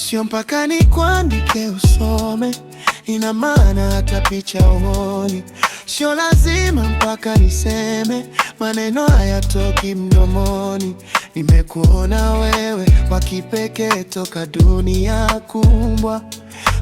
Sio mpaka nikuandike usome, ina maana hata picha uoni. Sio lazima mpaka niseme, maneno hayatoki mdomoni. Nimekuona wewe wa kipekee toka dunia kumbwa.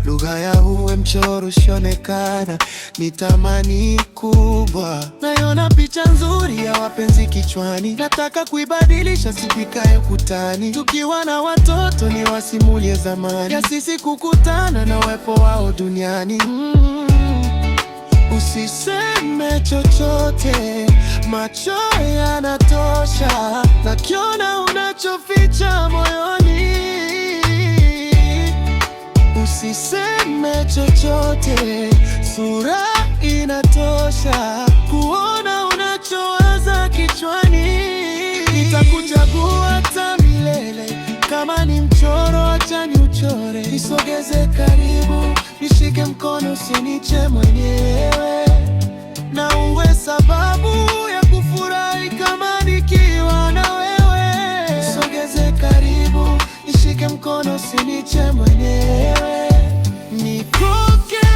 Lugha ya uwe mchoro usionekana, ni tamani kubwa. Naiona picha nzuri ya wapenzi kichwani, nataka kuibadilisha siku ikae ukutani. Tukiwa na watoto ni wasimulie zamani ya sisi kukutana na uwepo wao duniani. Usiseme chochote, macho yanatosha. Nakiona unachoficha moyoni. Usiseme chochote, sura inatosha kuona unachowaza kichwani. Nitakuchagua hata milele, kama ni mchoro acha niuchore. Nisogeze karibu, nishike mkono, usiniche mwenyewe. Na uwe sababu ya kufurahi kama nikiwa na wewe. Nisogeze karibu, nishike mkono, usiniche mwenyewe. Nikoke,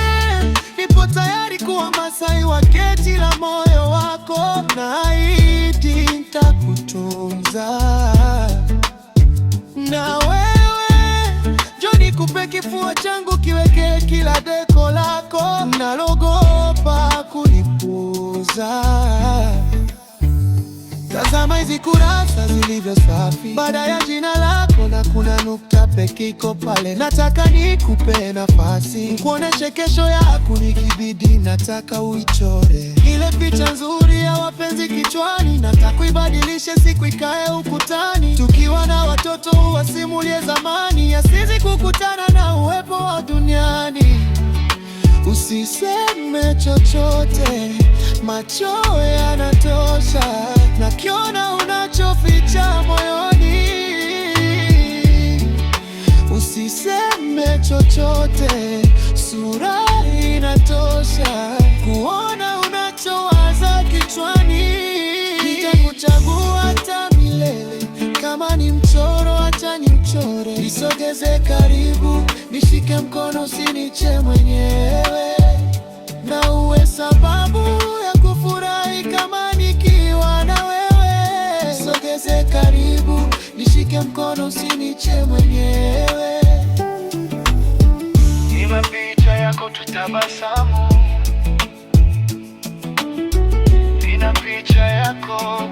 nipo tayari kuwa Masai wa geti la moyo wako. Naahidi nitakutunza. Na wewe, njoo nikupe kifua changu, kiweke kila deko lako. Nalogopa kunipuuza. Tazama hizi kurasa zilivyo safi, baada ya jina lako na kuna nukta pekee iko pale. Nataka nikupe nafasi, kuoneshe kesho yako nikibidi. Nataka uichore ile picha nzuri ya wapenzi kichwani. Nataka kuibadilishe siku ikae ukutani. Tukiwa na watoto wasimulie zamani ya sisi kukutana na uwepo wa duniani. Usiseme chochote, macho yanatosha. Nakiona unachoficha moyoni. Usiseme chochote, sura inatosha kuona unachowaza kichwani. Nitakuchagua hata milele, kama ni mchoro acha niuchore. Nisogeze karibu, nishike mkono, usiniche mwenyewe. Na uwe sababu ya kufurahi kama nikiwa na wewe. Nisogeze karibu, nishike mkono, usiniche mwenyewe. Ni mapicha yako tutabasamu, nina picha yako.